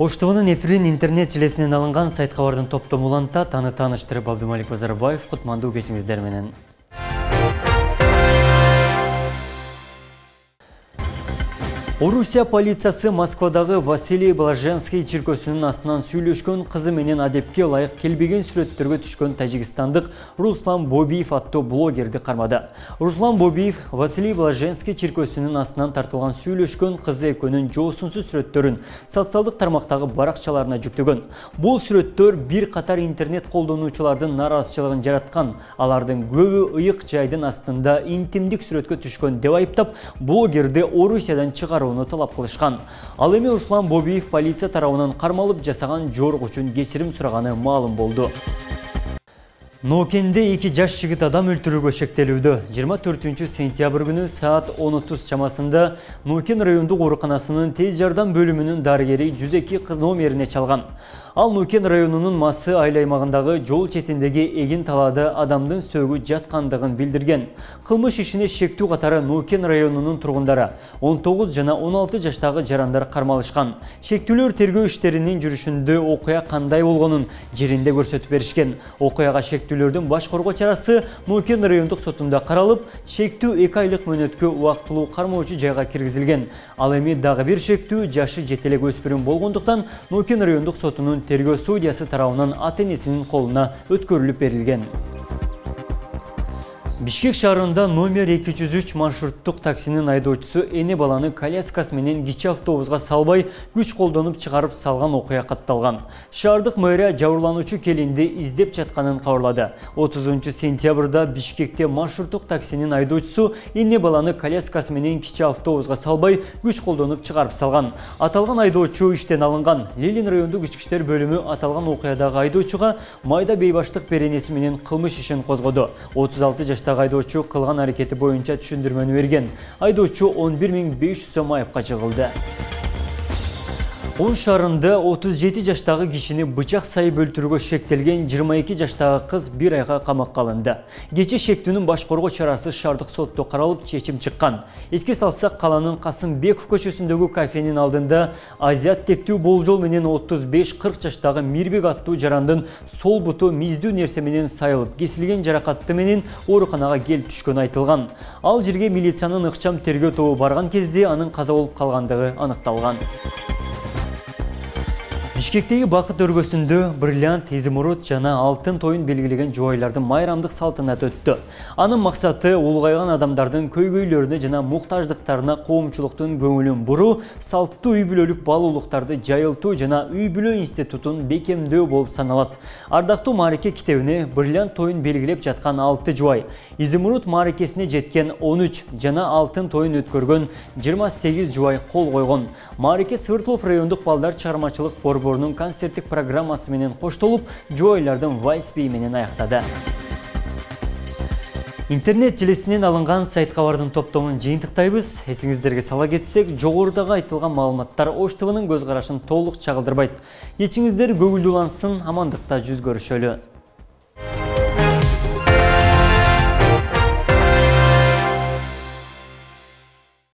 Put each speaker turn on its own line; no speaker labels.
Ош ТВнын эфирин интернет желесинен алынган сайт кабардын топтому уланта тааныштырып Абдумалик Базарбаев. Кутмандуу кечиңиздер менен. Орусия полициясы Москвадагы Василий Блаженский чиркөөсүнүн астынан сүйлөшкөн кызы менен адепке ылайык келбеген сүрөттөргө түшкөн тажикстандык Руслан Бобиев аттуу блогерди кармады. Руслан Бобиев Василий Блаженский чиркөөсүнүн астынан тартылган сүйлөшкөн кызы экөөнүн жоосунсуз сүрөттөрүн социалдык тармактагы баракчаларына жүктөгөн. Бул сүрөттөр бир катар интернет колдонуучулардын нараазычылыгын жараткан. Алардын көбү ыйык жайдын астында интимдик сүрөткө түшкөн деп айыптап, блогерди Орусиядан чыгаруу талап кылышкан. Ал эми Руслан Бобиев полиция тарабынан кармалып жасаган жорук үчүн кечирим сураганы маалым болду. Нокенде 2 жаш жигит адам өлтүрүүгө шектелүүдө. 24 сентябрь күнү саат 10:30 чамасында Нокен райондук ооруканасынын тез жардам бөлүмүнүн дарыгери 102 кыз номерине чалган. Ал Нокен районунун Масы айыл аймагындагы жол четиндеги эгин талаада адамдын сөөгү жаткандыгын билдирген. Кылмыш ишине шектүү катары Нокен районунун тургундары 19 жана 16 жаштагы жарандар кармалышкан. Шектүүлөр тергөө иштеринин жүрүшүндө окуя кандай болгонун жеринде көрсөтүп беришкен. Окуяга шектүүлөрдүн баш коргоо чарасы Нокен райондук сотунда каралып, шектүү 2 айлык мөөнөткө убактылуу кармоочу жайга киргизилген. Ал эми дагы бир шектүү жашы жетелек өспүрүм болгондуктан Нокен райондук сотунун тергөө судьясы тарабынан ата-энесинин колуна өткөрүлүп берилген. Бишкек шаарында номер 203 маршруттук таксинин айдоочусу эне баланы коляскасы менен кичи автобуска салбай күч колдонуп чыгарып салган окуя катталган. Шаардык мэрия жабырлануучу келинди издеп жатканын кабарлады. 30 сентябрда Бишкекте маршруттук таксинин айдоочусу эне баланы коляскасы менен кичи автобуска салбай күч колдонуп чыгарып салган. Аталган айдоочу иштен алынган. Ленин райондук ички иштер бөлүмү аталган окуядагы айдоочуга майда бейбаштык беренеси менен кылмыш ишин козгоду. 36 жаштагы айдоочу кылган аракети боюнча түшүндүрмөнү берген. Айдоочу 11.500 сом айыпка чыгылды. Ош шаарында 37 жаштагы кишини бычак сайып өлтүрүүгө шектелген 22 жаштагы кыз 1 айга камакка алынды. Кече шектүүнүн баш коргоо чарасы шаардык сотто каралып чечим чыккан. Эске салсак, каланын Касымбеков көчөсүндөгү кафенин алдында азиат тектүү болжол менен 35-40 жаштагы Мирбек аттуу жарандын сол буту миздүү нерсе менен сайылып, кесилген жаракаты менен ооруканага келип түшкөнү айтылган. Ал жерге милициянын ыкчам тергөө тобу барган кезде анын каза болуп калгандыгы аныкталган. Бишкектеги бакыт өргөсүндө бриллиант, изумруд жана алтын тоюн белгилеген жубайлардын майрамдык салтанаты өттү. Анын максаты улгайган адамдардын көйгөйлөрүнө жана муктаждыктарына коомчулуктун көңүлүн буруу, салттуу үй бүлөлүк баалуулуктарды жайылтуу жана үй бүлө институтун бекемдөө болуп саналат. Ардактуу маареке китебине бриллиант тоюн белгилеп жаткан 6 жубай, изумруд маарекесине жеткен 13 жана алтын тоюн өткөргөн 28 жубай кол койгон. Маареке Свердлов райондук балдар чыгармачылык борборунун концерттик программасы менен коштолуп, жубайлардын вайс бии менен аяктады. Интернет желесинен алынган сайт кабардын топтомун жыйынтыктайбыз. Эсиңиздерге сала кетсек, жогорудагы айтылган маалыматтар Ош ТВнын көз карашын толук чагылдырбайт. Кечиңиздер көгүлдүүлансын, амандыкта жүз көрүшөлү.